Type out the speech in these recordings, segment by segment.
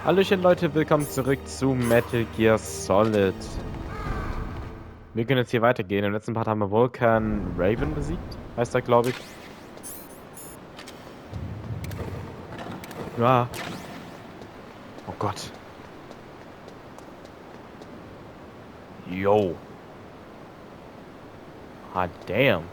Hallöchen Leute, willkommen zurück zu Metal Gear Solid. Wir können jetzt hier weitergehen. Im letzten Part haben wir Vulcan Raven besiegt, heißt er, glaube ich. Ja. Oh Gott. Yo. Ah, damn.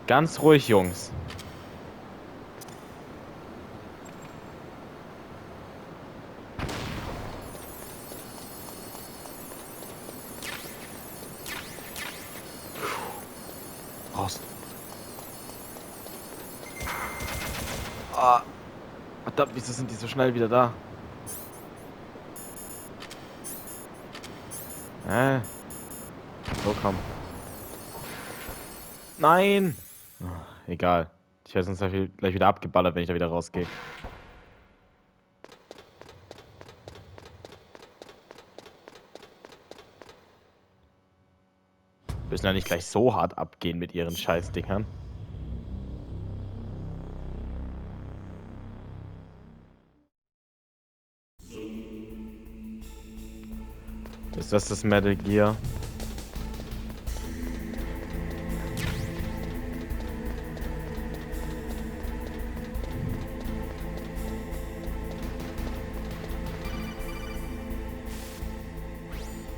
Ganz ruhig, Jungs. Raus. Ah. Verdammt, wieso sind die so schnell wieder da? So, komm. Nein! Egal. Ich werde sonst gleich wieder abgeballert, wenn ich da wieder rausgehe. Müssen ja nicht gleich so hart abgehen mit ihren Scheißdingern. Ist das Metal Gear?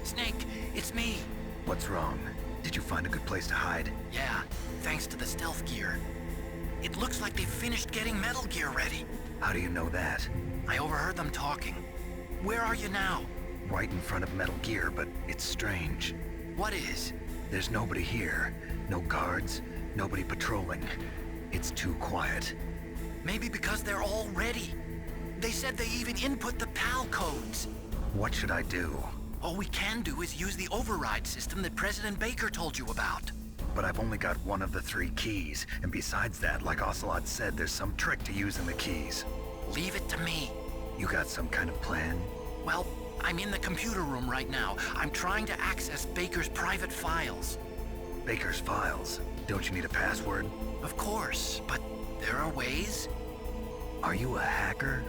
Snake, it's me. What's wrong? Did you find a good place to hide? Yeah, thanks to the stealth gear. It looks like they've finished getting Metal Gear ready. How do you know that? I overheard them talking. Where are you now? Right in front of Metal Gear, but it's strange. What is? There's nobody here. No guards, nobody patrolling. It's too quiet. Maybe because they're all ready. They said they even input the PAL codes. What should I do? All we can do is use the override system that President Baker told you about. But I've only got one of the 3 keys, and besides that, like Ocelot said, there's some trick to using the keys. Leave it to me. You got some kind of plan? Well, I'm in the computer room right now. I'm trying to access Baker's private files. Baker's files? Don't you need a password? Of course, but there are ways. Are you a hacker?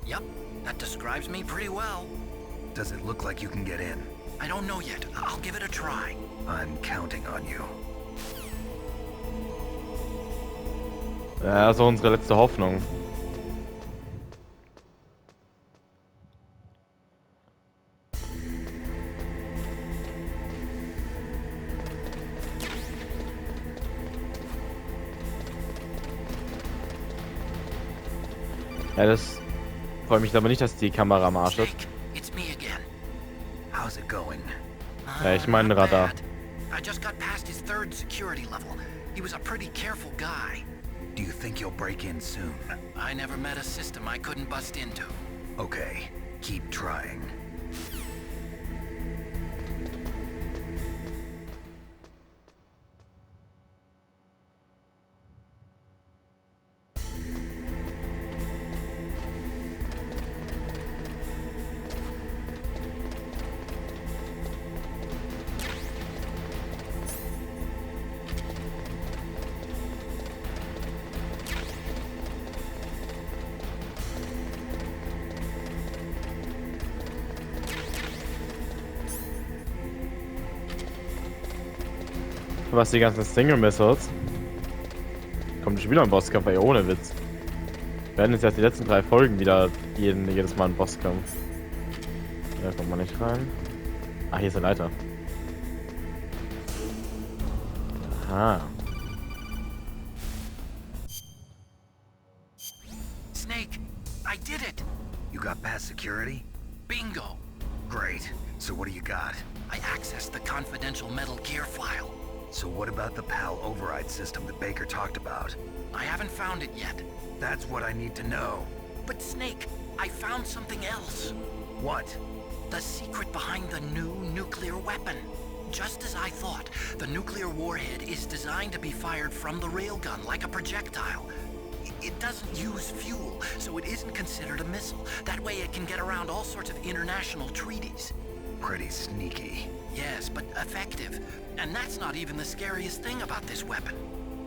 Yep, that describes me pretty well. Does it look like you can get in? I don't know yet. I'll give it a try. I'm counting on you. Ja, das ist unsere letzte Hoffnung. Ja, das freut mich aber nicht, dass die Kamera am Arsch ist. Snake, it's me again. How's it going? Ja, ich meine Not Radar. bad. I just got past his 3rd security level. He was a pretty careful guy. Do you think you'll break in soon? I never met a system I couldn't bust into. Okay, keep trying. Was die ganzen Stinger Missiles? Kommt schon wieder ein Bosskampf, ey, ohne Witz. Wir werden jetzt erst die letzten 3 Folgen wieder jedes Mal ein Bosskampf. Da kommt man nicht rein. Ah, hier ist eine Leiter. Aha. Snake, I did it! You got past security? Bingo! Great. So what do you got? I accessed the confidential Metal Gear file. So what about the PAL override system that Baker talked about? I haven't found it yet. That's what I need to know. But Snake, I found something else. What? The secret behind the new nuclear weapon. Just as I thought, the nuclear warhead is designed to be fired from the railgun like a projectile. It doesn't use fuel, so it isn't considered a missile. That way it can get around all sorts of international treaties. pretty sneaky. Yes, but effective. And that's not even the scariest thing about this weapon.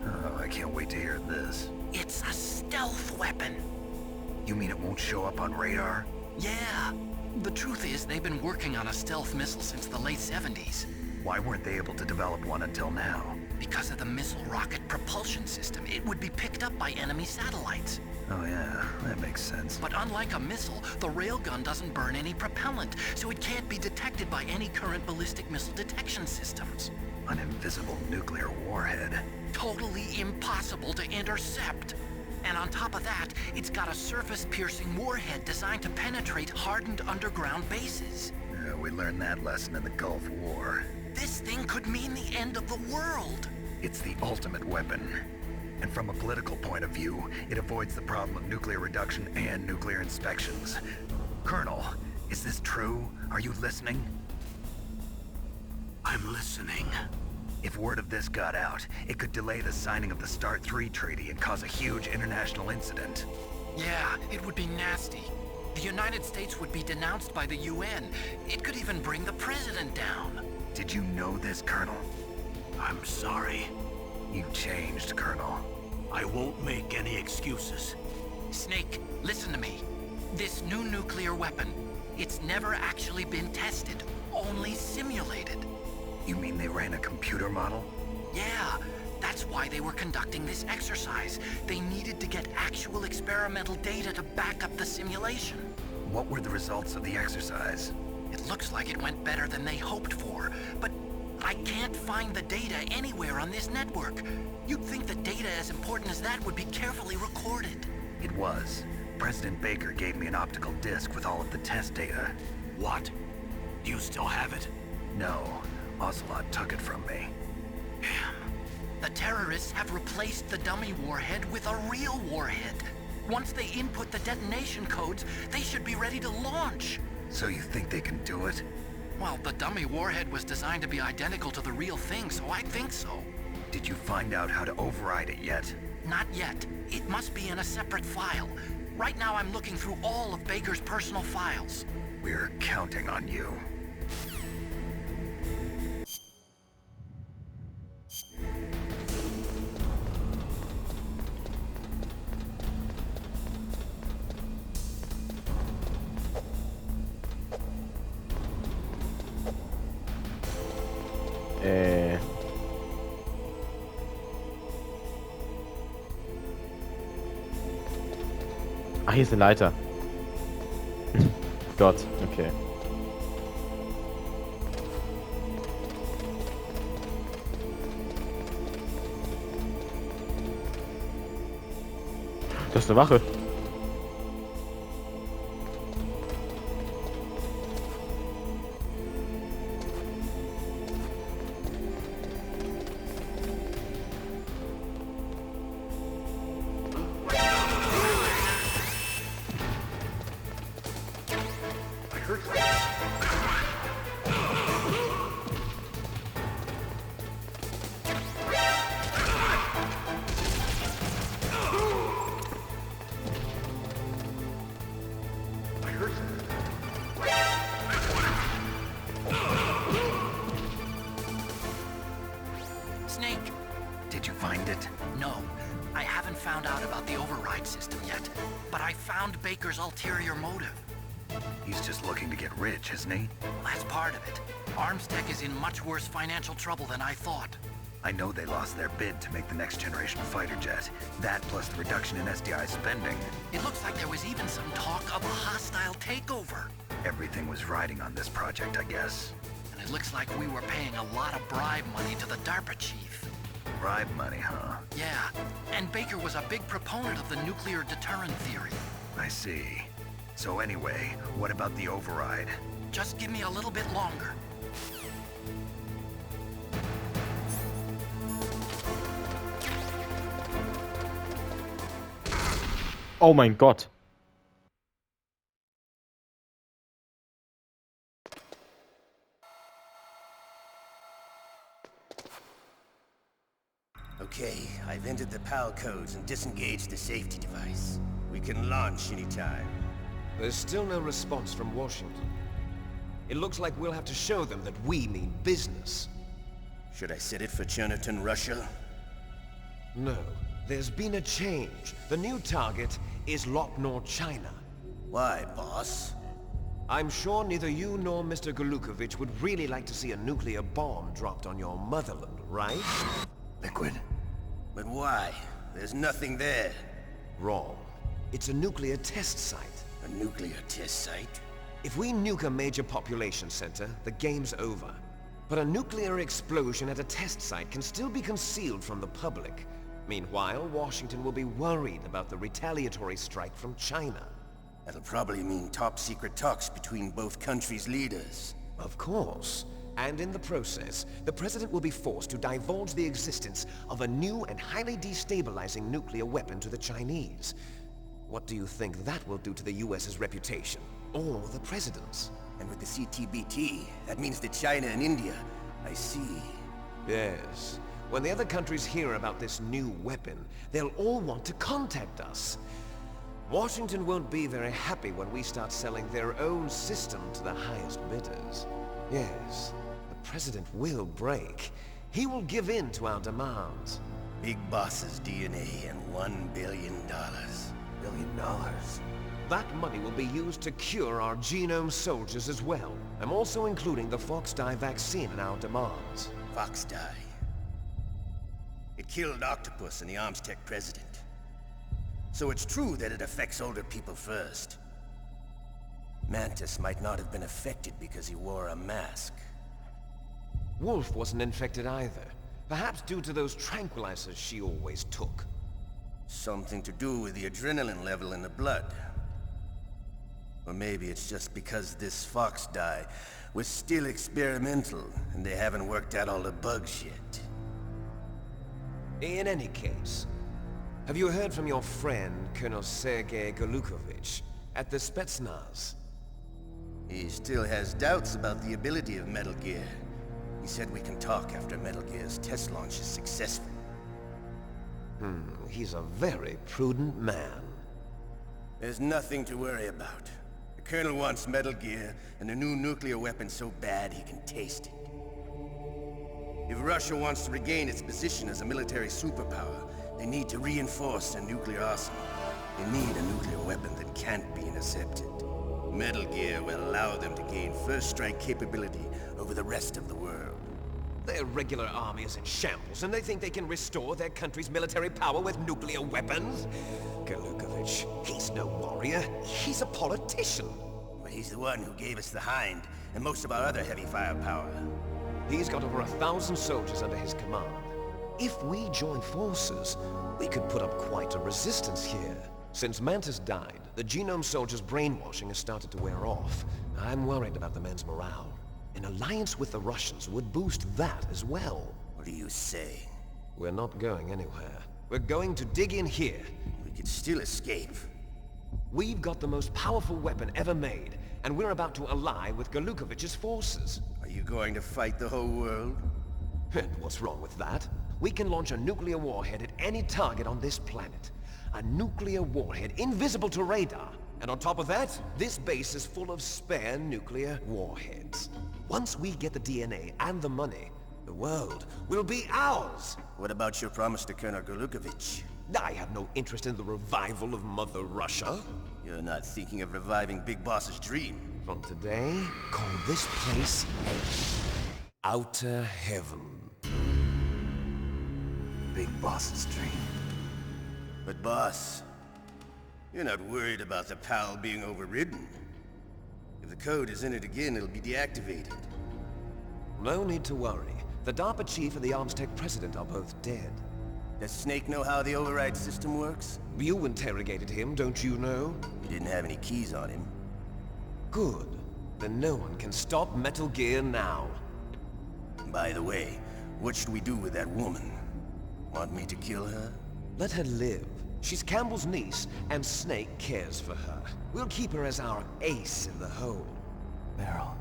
Oh, I can't wait to hear this. It's a stealth weapon. You mean it won't show up on radar? Yeah. The truth is, they've been working on a stealth missile since the late 70s. Why weren't they able to develop one until now? Because of the missile rocket propulsion system, it would be picked up by enemy satellites. Oh yeah, that makes sense. But unlike a missile, the railgun doesn't burn any propellant, so it can't be detected by any current ballistic missile detection systems. An invisible nuclear warhead. Totally impossible to intercept. And on top of that, it's got a surface-piercing warhead designed to penetrate hardened underground bases. Yeah, we learned that lesson in the Gulf War. This thing could mean the end of the world. It's the ultimate weapon. And from a political point of view, it avoids the problem of nuclear reduction and nuclear inspections. Colonel, is this true? Are you listening? I'm listening. If word of this got out, it could delay the signing of the START 3 treaty and cause a huge international incident. Yeah, it would be nasty. The United States would be denounced by the UN. It could even bring the president down. Did you know this, Colonel? I'm sorry. You changed, Colonel. I won't make any excuses. Snake, listen to me. This new nuclear weapon, it's never actually been tested, only simulated. You mean they ran a computer model? Yeah, that's why they were conducting this exercise. They needed to get actual experimental data to back up the simulation. What were the results of the exercise? It looks like it went better than they hoped for, but I can't find the data anywhere on this network. You'd think that data as important as that would be carefully recorded. It was. President Baker gave me an optical disc with all of the test data. What? Do you still have it? No, Ocelot took it from me. Damn. The terrorists have replaced the dummy warhead with a real warhead. Once they input the detonation codes, they should be ready to launch. So you think they can do it? Well, the dummy warhead was designed to be identical to the real thing, so I think so. Did you find out how to override it yet? Not yet. It must be in a separate file. Right now I'm looking through all of Baker's personal files. We're counting on you. Ah, hier ist eine Leiter. Gott, okay. Das ist eine Wache. Snake! Did you find it? No, I haven't found out about the override system yet, but I found Baker's ulterior motive. He's just looking to get rich, isn't he? That's part of it. Armstech is in much worse financial trouble than I thought. I know they lost their bid to make the next generation fighter jet. That plus the reduction in SDI spending. It looks like there was even some talk of a hostile takeover. Everything was riding on this project, I guess. And it looks like we were paying a lot of bribe money to the DARPA chief. Bribe money, huh? Yeah, and Baker was a big proponent of the nuclear deterrent theory. I see. So anyway, what about the override? Just give me a little bit longer. Oh mein Gott. Okay, I've entered the PAL codes and disengaged the safety device. We can launch anytime. There's still no response from Washington. It looks like we'll have to show them that we mean business. Should I set it for Cherniton, Russia? No, there's been a change. The new target is Lopnor, China. Why, boss? I'm sure neither you nor Mr. Golukovich would really like to see a nuclear bomb dropped on your motherland, right? Liquid. But why? There's nothing there. Wrong. It's a nuclear test site. A nuclear test site? If we nuke a major population center, the game's over. But a nuclear explosion at a test site can still be concealed from the public. Meanwhile, Washington will be worried about the retaliatory strike from China. That'll probably mean top-secret talks between both countries' leaders. Of course. And in the process, the President will be forced to divulge the existence of a new and highly destabilizing nuclear weapon to the Chinese. What do you think that will do to the US's reputation? Or the President's? And with the CTBT, that means that China and India... I see. Yes. When the other countries hear about this new weapon, they'll all want to contact us. Washington won't be very happy when we start selling their own system to the highest bidders. Yes, the President will break. He will give in to our demands. Big Boss's DNA and $1 billion. $1 billion. That money will be used to cure our genome soldiers as well. I'm also including the Fox-Die vaccine in our demands. Fox-Die. It killed Octopus and the Armstech president. So it's true that it affects older people first. Mantis might not have been affected because he wore a mask. Wolf wasn't infected either. Perhaps due to those tranquilizers she always took. Something to do with the adrenaline level in the blood. Or maybe it's just because this Fox-Die was still experimental and they haven't worked out all the bugs yet. In any case, have you heard from your friend, Colonel Sergei Golukovich, at the Spetsnaz? He still has doubts about the ability of Metal Gear. He said we can talk after Metal Gear's test launch is successful. He's a very prudent man. There's nothing to worry about. The Colonel wants Metal Gear and a new nuclear weapon so bad he can taste it. If Russia wants to regain its position as a military superpower, they need to reinforce their nuclear arsenal. They need a nuclear weapon that can't be intercepted. Metal Gear will allow them to gain first strike capability over the rest of the world. Their regular army is in shambles, and they think they can restore their country's military power with nuclear weapons? Golukovich, he's no warrior. He's a politician. But he's the one who gave us the Hind and most of our other heavy firepower. He's got over 1,000 soldiers under his command. If we join forces, we could put up quite a resistance here. Since Mantis died, the genome soldiers' brainwashing has started to wear off. I'm worried about the men's morale. An alliance with the Russians would boost that as well. What are you saying? We're not going anywhere. We're going to dig in here. We could still escape. We've got the most powerful weapon ever made, and we're about to ally with Golukovich's forces. Are you going to fight the whole world? And what's wrong with that? We can launch a nuclear warhead at any target on this planet. A nuclear warhead invisible to radar. And on top of that, this base is full of spare nuclear warheads. Once we get the DNA and the money, the world will be ours! What about your promise to Colonel Golukovich? I have no interest in the revival of Mother Russia. You're not thinking of reviving Big Boss's dream. From today, call this place Outer Heaven. Big Boss's dream. But boss, you're not worried about the PAL being overridden. If the code is in it again, it'll be deactivated. No need to worry. The DARPA chief and the Armstech president are both dead. Does Snake know how the override system works? You interrogated him, don't you know? He didn't have any keys on him. Good. Then no one can stop Metal Gear now. By the way, what should we do with that woman? Want me to kill her? Let her live. She's Campbell's niece, and Snake cares for her. We'll keep her as our ace in the hole. Meryl,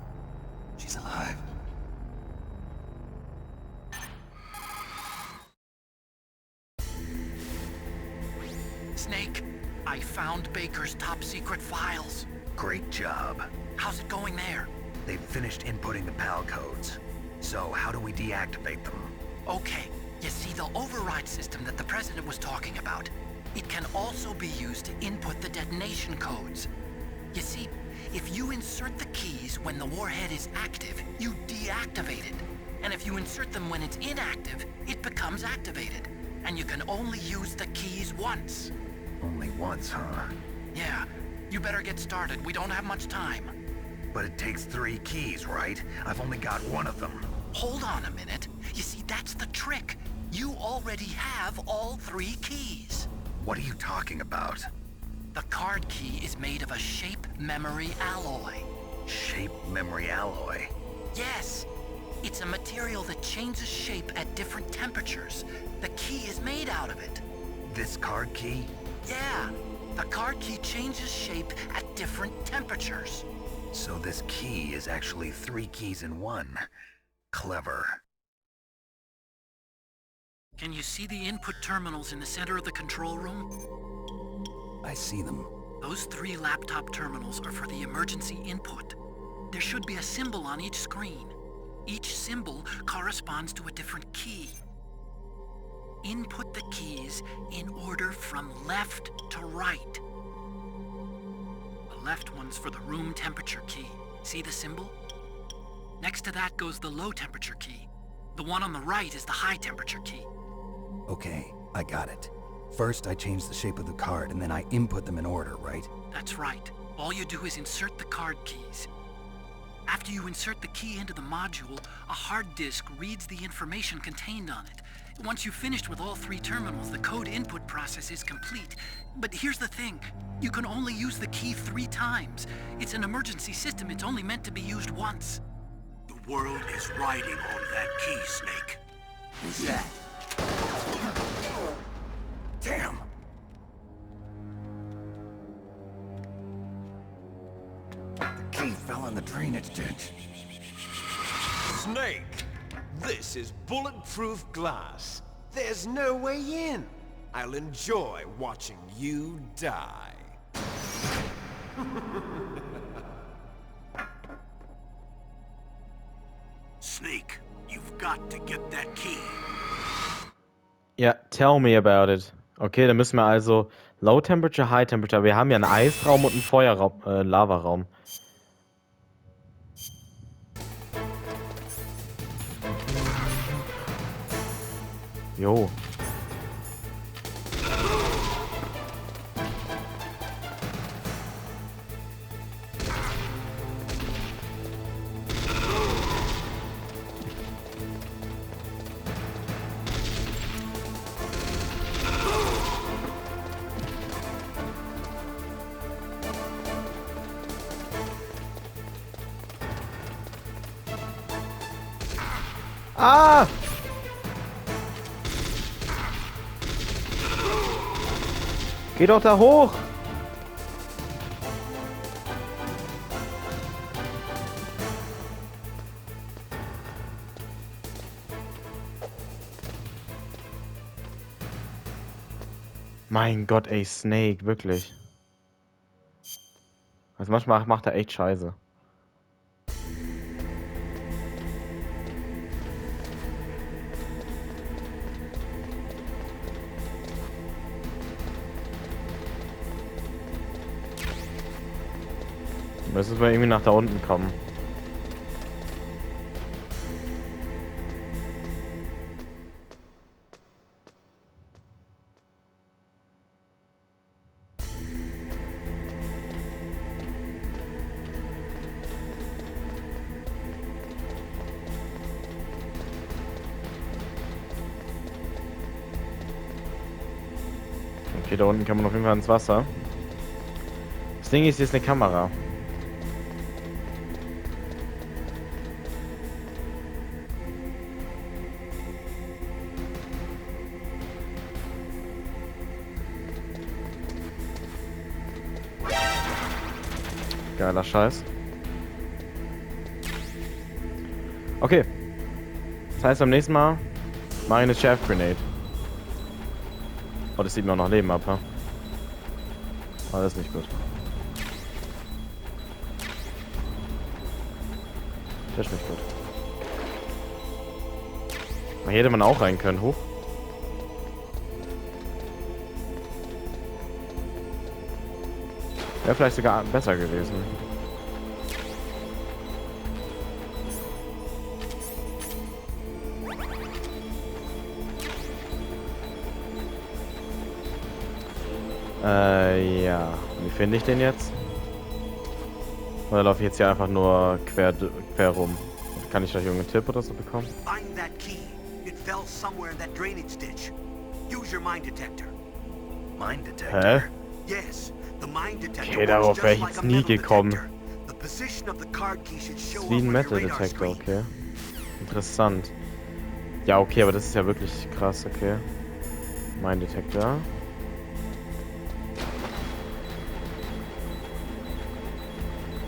she's alive. Snake, I found Baker's top secret files. Great job. How's it going there? They've finished inputting the PAL codes. So how do we deactivate them? Okay, you see the override system that the President was talking about? It can also be used to input the detonation codes. You see, if you insert the keys when the warhead is active, you deactivate it. And if you insert them when it's inactive, it becomes activated. And you can only use the keys once. Only once, huh? Yeah, you better get started. We don't have much time. But it takes 3 keys, right? I've only got one of them. Hold on a minute. You see, that's the trick. You already have all 3 keys. What are you talking about? The card key is made of a shape memory alloy. Shape memory alloy? Yes. It's a material that changes shape at different temperatures. The key is made out of it. This card key? Yeah. The card key changes shape at different temperatures. So this key is actually 3 keys in one. Clever. Can you see the input terminals in the center of the control room? I see them. Those 3 laptop terminals are for the emergency input. There should be a symbol on each screen. Each symbol corresponds to a different key. Input the keys in order from left to right. The left one's for the room temperature key. See the symbol? Next to that goes the low temperature key. The one on the right is the high temperature key. Okay, I got it. First, I change the shape of the card, and then I input them in order, right? That's right. All you do is insert the card keys. After you insert the key into the module, a hard disk reads the information contained on it. Once you've finished with all 3 terminals, the code input process is complete. But here's the thing. You can only use the key 3 times. It's an emergency system. It's only meant to be used once. The world is riding on that key, Snake. Who's that? Damn! The key fell in the drainage ditch. Snake! This is bulletproof glass. There's no way in. I'll enjoy watching you die. Snake, you've got to get that key. Ja, tell me about it. Okay, dann müssen wir also Low Temperature, High Temperature. Wir haben ja einen Eisraum und einen Feuerraum, Lavaraum. Jo. Ah! Geh doch da hoch! Mein Gott, ey, Snake, wirklich. Also manchmal macht er echt Scheiße. Müssen wir irgendwie nach da unten kommen. Okay, da unten kann man auf jeden Fall ins Wasser. Das Ding ist, hier ist eine Kamera. Geiler Scheiß. Okay. Das heißt, beim nächsten Mal mache ich eine Chaff Grenade. Oh, das sieht mir auch noch Leben ab, ne? Aber das ist nicht gut. Das ist nicht gut. Hier hätte man auch rein können. Hoch. Wäre vielleicht sogar besser gewesen. Ja. Wie finde ich den jetzt? Oder laufe ich jetzt hier einfach nur quer rum? Kann ich da irgendeinen Tipp oder so bekommen? Find that key. It fell somewhere in that drainage ditch. Use your mine detector. Mine detector? Hä? Yes, the mine detector Okay, darauf works wäre ich just like jetzt a nie metal gekommen. detector. The position of the card key should show Ist up wie ein on your Metal radar Detector, screen. okay. Interessant. Ja, okay, aber das ist ja wirklich krass, okay. Mein Detektor.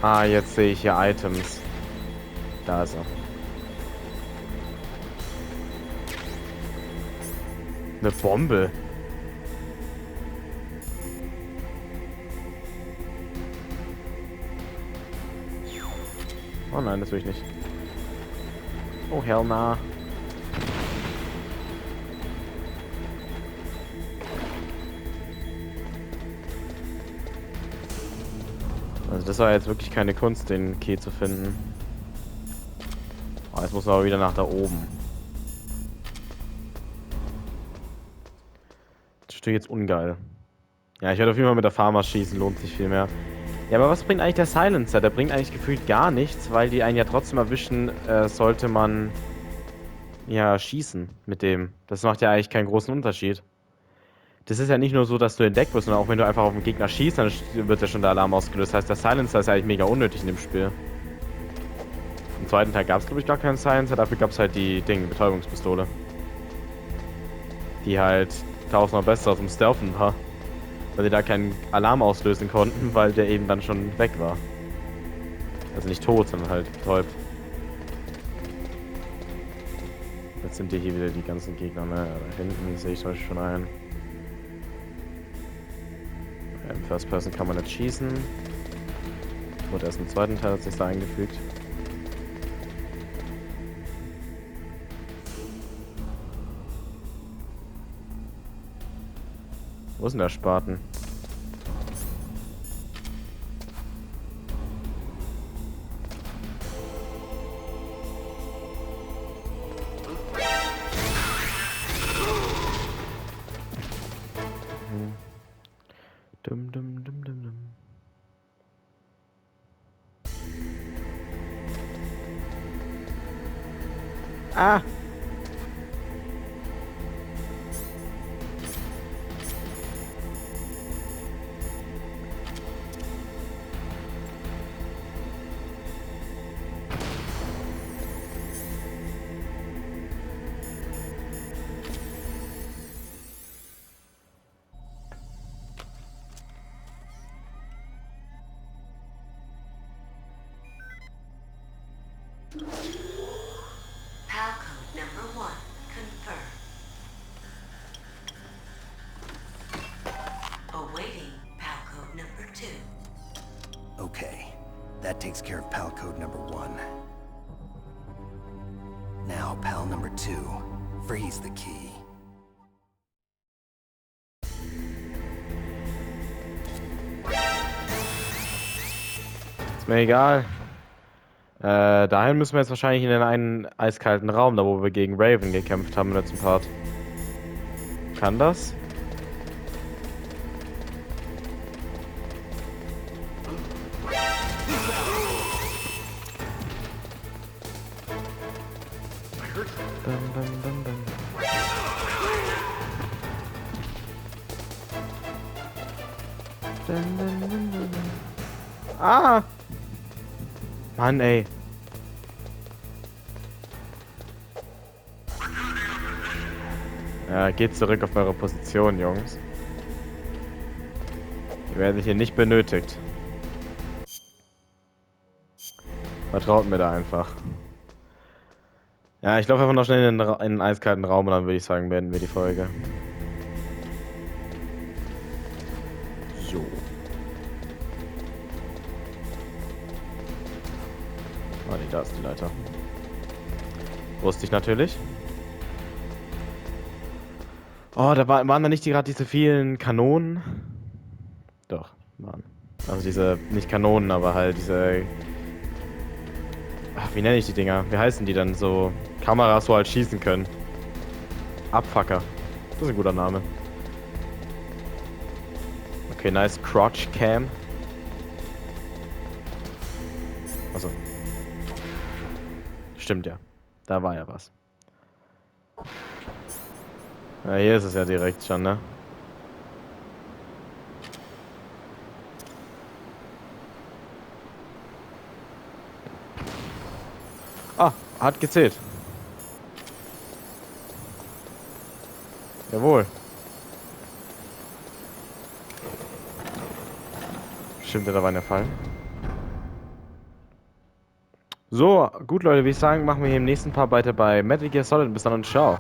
Ah, jetzt sehe ich hier Items. Da ist er. Eine Bombe. Oh nein, das will ich nicht. Oh hell nah. Also das war jetzt wirklich keine Kunst, den Key zu finden. Oh, jetzt muss man aber wieder nach da oben. Das ist jetzt ungeil. Ja, ich werde auf jeden Fall mit der Farmer schießen, lohnt sich viel mehr. Ja, aber was bringt eigentlich der Silencer? Der bringt eigentlich gefühlt gar nichts, weil die einen ja trotzdem erwischen, sollte man ja schießen mit dem. Das macht ja eigentlich keinen großen Unterschied. Das ist ja nicht nur so, dass du entdeckt wirst, sondern auch wenn du einfach auf den Gegner schießt, dann wird ja schon der Alarm ausgelöst. Das heißt, der Silencer ist ja eigentlich mega unnötig in dem Spiel. Im zweiten Teil gab es, glaube ich, gar keinen Silencer, dafür gab es halt die Betäubungspistole. Die halt tausendmal besser zum Stealthen war. Weil sie da keinen Alarm auslösen konnten, weil der eben dann schon weg war. Also nicht tot, sondern halt betäubt. Jetzt sind hier wieder die ganzen Gegner, ne? Da hinten sehe ich zum Beispiel schon einen. Im First Person kann man nicht schießen. Wurde erst im zweiten Teil hat sich da eingefügt. Wo ist denn der Spaten? Dum, dum, dum, dum, dum. Ah! PAL code number 1 confirmed. Awaiting PAL code number 2. Okay, that takes care of PAL code number 1. Now, PAL number 2. Freeze the key. Ist mir egal. Dahin müssen wir jetzt wahrscheinlich in den einen eiskalten Raum, da wo wir gegen Raven gekämpft haben im letzten Part. Kann das? Dum, dum, dum, dum. Dum, dum, dum, dum, dum. Ah! Mann, ey. Ja, geht zurück auf eure Position, Jungs. Ihr werdet hier nicht benötigt. Vertraut mir da einfach. Ja, ich laufe einfach noch schnell in den eiskalten Raum und dann würde ich sagen, beenden wir die Folge. So. Oh nee, da ist die Leiter. Wusste ich natürlich. Oh, waren da nicht gerade diese vielen Kanonen? Doch, waren. Also diese, nicht Kanonen, aber halt diese... Ach, wie nenne ich die Dinger? Wie heißen die denn? So Kameras, wo halt schießen können. Abfucker. Das ist ein guter Name. Okay, nice. Crotch Cam. Achso. Stimmt ja. Da war ja was. Ja, hier ist es ja direkt schon, ne? Ah, hat gezählt. Jawohl. Stimmt, da war der Fall. So, gut Leute, würde ich sagen, machen wir hier im nächsten Part weiter bei Metal Gear Solid. Bis dann und ciao.